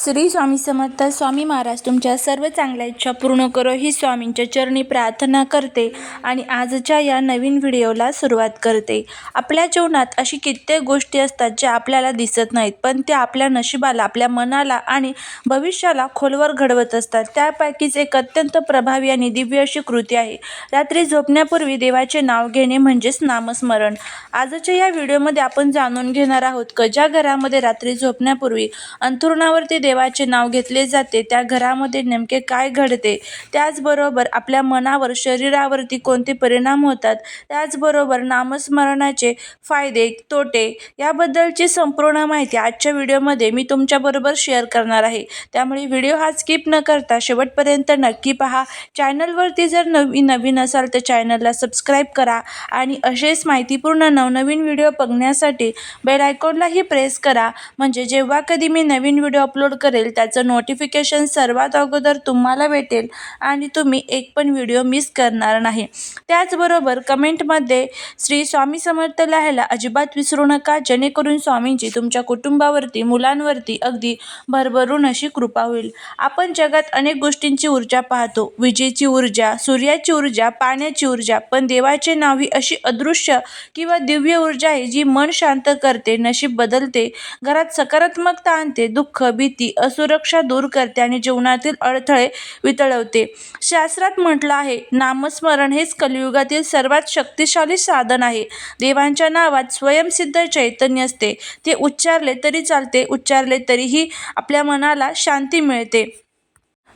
श्री स्वामी समर्थ. स्वामी महाराज तुमच्या सर्व चांगल्या इच्छा पूर्ण करो ही स्वामींच्या चरणी प्रार्थना करते आणि आजच्या या नवीन व्हिडिओला सुरुवात करते. आपल्या जीवनात अशी कित्येक गोष्टी असतात ज्या आपल्याला दिसत नाहीत, पण त्या आपल्या नशिबाला, आपल्या मनाला आणि भविष्याला खोलवर घडवत असतात. त्यापैकीच एक अत्यंत प्रभावी आणि दिव्य अशी कृती आहे रात्री झोपण्यापूर्वी देवाचे नाव घेणे, म्हणजेच नामस्मरण. आजच्या या व्हिडिओमध्ये आपण जाणून घेणार आहोत की ज्या घरामध्ये रात्री झोपण्यापूर्वी अंथरुणावरती देवाचे नाव घेतले जाते त्या घरामध्ये नेमके काय घडते, त्याचबरोबर आपल्या मनावर, शरीरावरती कोणते परिणाम होतात, त्याचबरोबर नामस्मरणाचे फायदे, तोटे याबद्दलची संपूर्ण माहिती आजच्या व्हिडिओमध्ये मी तुमच्याबरोबर शेअर करणार आहे. त्यामुळे व्हिडिओ हा स्किप न करता शेवटपर्यंत नक्की पहा. चॅनलवरती जर नवीन असाल तर चॅनलला सबस्क्राईब करा आणि असेच माहितीपूर्ण नवनवीन व्हिडिओ बघण्यासाठी बेल आयकॉनलाही प्रेस करा, म्हणजे जेव्हा कधी मी नवीन व्हिडिओ अपलोड करेल त्याचं नोटिफिकेशन सर्वात अगोदर तुम्हाला भेटेल आणि तुम्ही एक पण व्हिडिओ मिस करणार नाही. त्याचबरोबर कमेंटमध्ये श्री स्वामी समर्थ लिहायला अजिबात विसरू नका, जेणेकरून स्वामींची तुमच्या कुटुंबावरती, मुलांवरती अगदी भरभरून अशी कृपा होईल. आपण जगात अनेक गोष्टींची ऊर्जा पाहतो, विजेची ऊर्जा, सूर्याची ऊर्जा, पाण्याची ऊर्जा, पण देवाचे नाव ही अशी अदृश्य किंवा दिव्य ऊर्जा आहे जी मन शांत करते, नशीब बदलते, घरात सकारात्मकता आणते, दुःख, भीती, असुरक्षा दूर करते आणि जीवनातील अडथळे वितळवते. शास्त्रात म्हटलं आहे, नामस्मरण हेच कलियुगातील सर्वात शक्तिशाली साधन आहे. देवांच्या नावात स्वयंसिद्ध चैतन्य असते. ते उच्चारले तरी चालते, उच्चारले तरीही आपल्या मनाला शांती मिळते.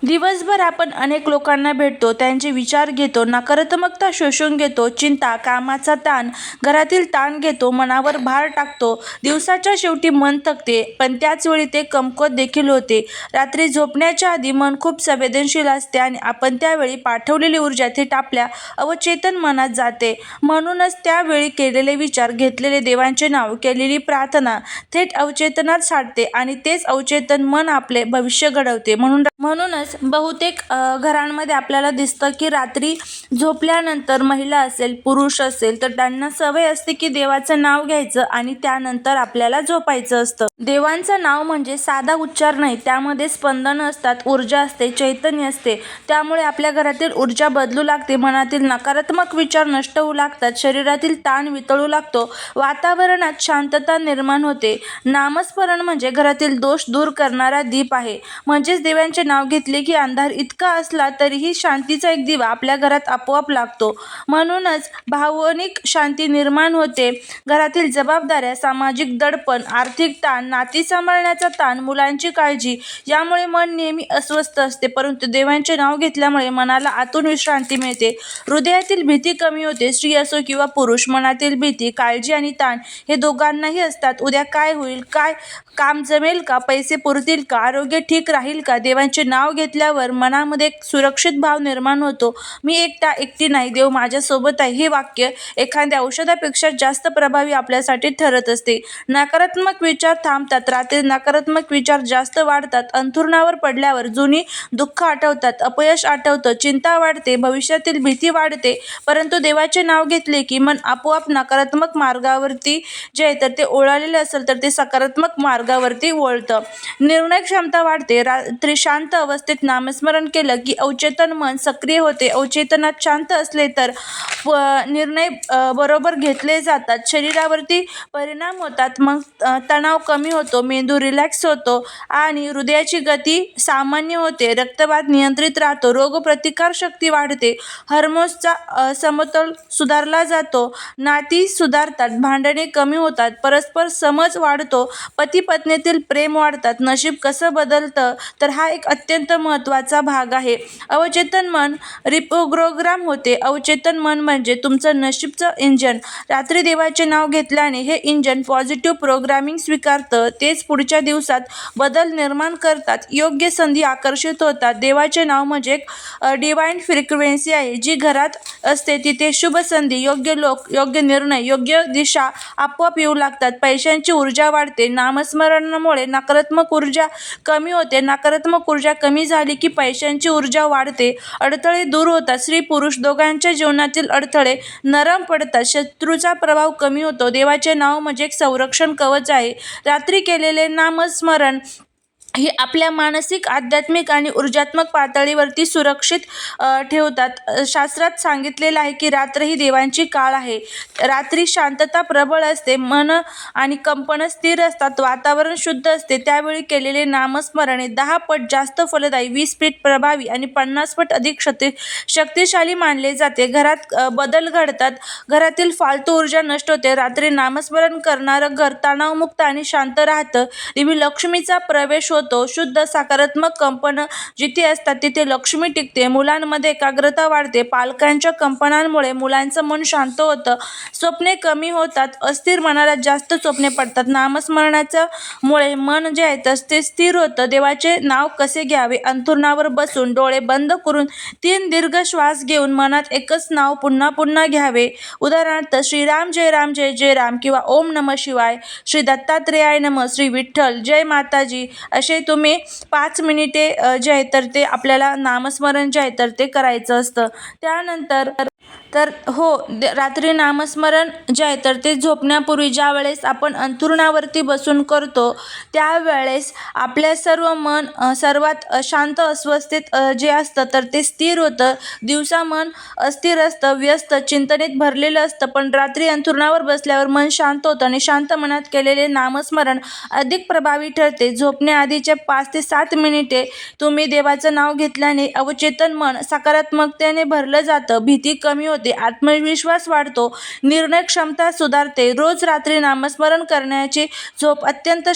दिवसभर आपण अनेक लोकांना भेटतो, त्यांचे विचार घेतो, नकारात्मकता शोषून घेतो, चिंता, कामाचा ताण, घरातील ताण घेतो, मनावर भार टाकतो. दिवसाच्या शेवटी मन थकते, पण त्याचवेळी ते कमकुवत देखील होते. रात्री झोपण्याच्या आधी मन खूप संवेदनशील असते आणि आपण त्यावेळी पाठवलेली ऊर्जा थेट आपल्या अवचेतन मनात जाते. म्हणूनच त्यावेळी केलेले विचार, घेतलेले देवांचे नाव, केलेली प्रार्थना थेट अवचेतनात साठते आणि तेच अवचेतन मन आपले भविष्य घडवते. म्हणूनच बहुतेक घरांमध्ये आपल्याला दिसतं की रात्री झोपल्यानंतर महिला असेल, पुरुष असेल, तर त्यांना सवय असते की देवाचं नाव घ्यायचं आणि त्यानंतर आपल्याला झोपायचं असतं. देवांचं नाव म्हणजे साधा उच्चार नाही, त्यामध्ये स्पंदन असतात, ऊर्जा असते, चैतन्य असते. त्यामुळे आपल्या घरातील ऊर्जा बदलू लागते, मनातील नकारात्मक विचार नष्ट होऊ लागतात, शरीरातील ताण वितळू लागतो, वातावरणात शांतता निर्माण होते. नामस्मरण म्हणजे घरातील दोष दूर करणारा दीप आहे. म्हणजेच देवांचे नाव घेतले की अंधार इतका असला तरीही शांतीचा एक दिवा आपल्या घरात आपोआप लागतो. म्हणूनच भावनिक शांती निर्माण होते. घरातील जबाबदाऱ्या, सामाजिक दडपण, आर्थिक ताण, नाती सांभाळण्याचा ताण, मुलांची काळजी यामुळे मन नेहमी अस्वस्थ असते, परंतु देवांचे नाव घेतल्यामुळे मनाला आतून विश्रांती मिळते. हृदयातील भीती कमी होते. स्त्री असो किंवा पुरुष, मनातील भीती, काळजी आणि ताण हे दोघांनाही असतात. उद्या काय होईल, काय काम जमेल का, पैसे पुरतील का, आरोग्य ठीक राहील का. देवांचे नाव घेतल्यावर मनामध्ये एक सुरक्षित भाव निर्माण होतो. मी एकटी नाही, देव माझ्यासोबत आहे. हे वाक्य एखाद्या औषधापेक्षा जास्त प्रभावी आपल्यासाठी ठरत असते. नकारात्मक विचार थांबतात, रात्री नकारात्मक विचार जास्त वाढतात. अंथरुणावर पडल्यावर जुनी दुःख आठवतात, अपयश आठवतं, चिंता वाढते, भविष्यातील भीती वाढते. परंतु देवाचे नाव घेतले की मन आपोआप नकारात्मक मार्गावरती जे तर ते ओढालेले असेल तर ते सकारात्मक मार्गावरती वळतं. निर्णय क्षमता वाढते. रात्री शांत अवस्थेत नामस्मरण केलं की अवचेतन मन सक्रिय होते. अवचेतनात शांत असले तर निर्णय बरोबर घेतले जातात, शरीरावरती परिणाम होतात, मग तणाव कमी होतो, मेंदू रिलॅक्स होतो आणि हृदयाची गती सामान्य होते, रक्तदाब नियंत्रित राहतो, रोगप्रतिकार शक्ती वाढते, हार्मोन्सचा समतोल सुधारला जातो, नाती सुधारतात, भांडणे कमी होतात, परस्पर समज वाढतो, पती पत्नीतील प्रेम वाढतात. नशीब कसं बदलतं तर हा एक अत्यंत महत्त्वाचा भाग आहे. अवचेतन मन रिप्रोग्राम होते. अवचेतन मन म्हणजे तुमचं नशीबचं इंजन. रात्री देवाचे नाव घेतल्याने हे इंजन पॉझिटिव्ह प्रोग्रामिंग स्वीकारतं. तेच पुढच्या दिवसात बदल निर्माण करतात, योग्य संधी आकर्षित होतात. देवाचे नाव म्हणजे एक डिवाइन फ्रिक्वेन्सी आहे जी घरात असते. तिथे शुभ संधी, योग्य लोक, योग्य निर्णय, योग्य दिशा आपोआप येऊ लागतात. पैशांची ऊर्जा वाढते. नामस्मरणामुळे नकारात्मक ऊर्जा कमी होते. नकारात्मक ऊर्जा कमी झाली की पैशांची ऊर्जा वाढते, अडथळे दूर होतात, स्त्री पुरुष दोघांच्या जीवनातील अडथळे नरम पडतात, शत्रूचा प्रभाव कमी होतो. देवाचे नाव म्हणजे एक संरक्षण कवच आहे. रात्री केलेले नामस्मरण ही आपल्या मानसिक, आध्यात्मिक आणि ऊर्जात्मक पातळीवरती सुरक्षित ठेवतात. शास्त्रात सांगितलेलं आहे की रात्र ही देवांची काळ आहे. रात्री शांतता प्रबळ असते, मन आणि कंपन स्थिर असतात, वातावरण शुद्ध असते. त्यावेळी केलेले नामस्मरण 10 पट जास्त फलदायी, 20 पट प्रभावी आणि 50 पट अधिक शक्तिशाली मानले जाते. घरात बदल घडतात, घरातील फालतू ऊर्जा नष्ट होते. रात्री नामस्मरण करणारं घर तणावमुक्त आणि शांत राहतं. देवी लक्ष्मीचा प्रवेश होतो. शुद्ध सकारात्मक कंपनं जिथे असतात तिथे लक्ष्मी टिकते. मुलांमध्ये एकाग्रता वाढते. पालकांच्या कंपनांमुळे मुलांचं मन शांत होतं. स्वप्ने कमी होतात. अस्थिर मनाला जास्त स्वप्ने पडतात. नामस्मरणाचं मुळे मन जे आहे ते स्थिर होतं. देवाचे नाव कसे घ्यावे? अंथरुणावर बसून डोळे बंद करून 3 दीर्घ श्वास घेऊन मनात एकच नाव पुन्हा पुन्हा घ्यावे. उदाहरणार्थ श्रीराम जय राम जय जय राम किंवा ओम नमः शिवाय, श्री दत्तात्रेयाय नमः, श्री विठ्ठल, जय माताजी असे तुम्ही 5 मिनिटे जे आहे तर ते आपल्याला नामस्मरण जे आहे तर ते करायचं असतं. त्यानंतर रात्री नामस्मरण जे आहे तर ते झोपण्यापूर्वी ज्या वेळेस आपण अंथरुणावरती बसून करतो त्यावेळेस आपल्या सर्व मन सर्वात शांत अस्वस्थित जे असतं तर ते स्थिर होतं. दिवसा मन अस्थिर असतं, व्यस्त चिंतनेत भरलेलं असतं, पण रात्री अंथरुणावर बसल्यावर मन शांत होतं आणि शांत मनात केलेले नामस्मरण अधिक प्रभावी ठरते. झोपण्याआधीचे 5 ते 7 मिनिटे तुम्ही देवाचं नाव घेतल्याने अवचेतन मन सकारात्मकतेने भरलं जातं, भीती कमी होते, आत्मविश्वास वाढतो, निर्णय क्षमता सुधारते. रोज रात्री नामस्मरण करण्याची झोप अत्यंत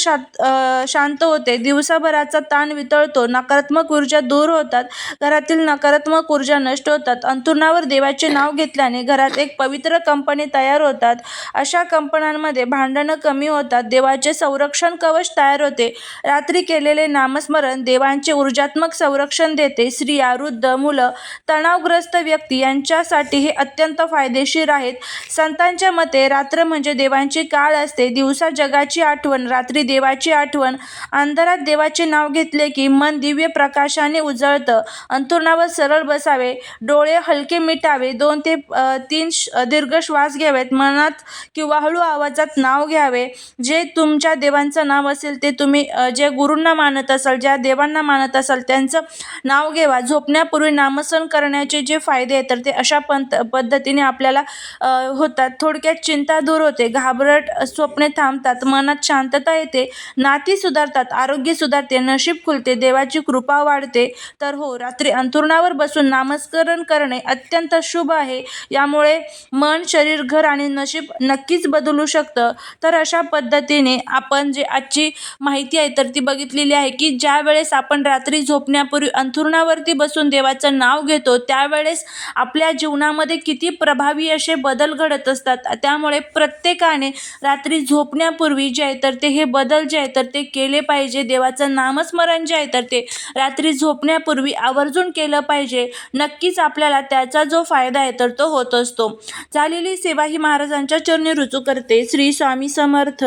शांत होते. दिवसभराचा ताण वितळतो, नकारात्मक ऊर्जा दूर होतात, घरातील नकारात्मक ऊर्जा नष्ट होतात. अंथरुणावर देवाचे नाव घेतल्याने घरात एक पवित्र कंपनी तयार होतात. अशा कंपनांमध्ये भांडणं कमी होतात, देवाचे संरक्षण कवच तयार होते. रात्री केलेले नामस्मरण देवांचे ऊर्जात्मक संरक्षण देते. स्त्रिया, वृद्ध, मुलं, तणावग्रस्त व्यक्ती यांच्यासाठी हे अत्यंत फायदेशीर आहेत. संतांच्या मते रात्र म्हणजे देवांची काळ असते. दिवसा जगाची आठवण, रात्री देवाची आठवण. अंधारात देवाचे नाव घेतले की मन दिव्य प्रकाशाने उजळतं. अंथरुणावर सरळ बसावे, डोळे हलके मिटावे, 2 ते 3 दीर्घ श्वास घ्यावेत, मनात किंवा हळू आवाजात नाव घ्यावे. जे तुमच्या देवांचं नाव असेल ते तुम्ही जे गुरूंना मानत असाल, ज्या देवांना मानत असाल त्यांचं नाव घेवा. झोपण्यापूर्वी नामस्मरण करण्याचे जे फायदे आहेत तर ते अशा पद्धतीने आपल्याला होतात. थोडक्यात चिंता दूर होते, घाबरट स्वप्ने थांबतात, मनात शांतता येते, नाती सुधारतात, आरोग्य सुधारते, नशीब खुलते, देवाची कृपा वाढते. तर हो, रात्री अंथरुणावर बसून नामस्मरण करणे अत्यंत शुभ आहे. यामुळे मन, शरीर, घर आणि नशीब नक्कीच बदलू शकतं. तर अशा पद्धतीने आपण जे आजची माहिती आहे तर ती बघितलेली आहे की ज्या वेळेस आपण रात्री झोपण्यापूर्वी अंथरुणावरती बसून देवाचं नाव घेतो त्यावेळेस आपल्या जीवनामध्ये किती प्रभावी असे बदल घडत असतात. त्यामुळे प्रत्येकाने रात्री झोपण्यापूर्वी जे आहे तर ते हे बदल जे आहे तर ते केले पाहिजे. देवाचं नामस्मरण जे आहे तर ते रात्री झोपण्यापूर्वी आवर्जून केलं पाहिजे. नक्कीच आपल्याला त्याचा जो फायदा आहे तर तो होत असतो. झालेली सेवा ही महाराजांच्या चरणी रुजू करते. श्री स्वामी समर्थ.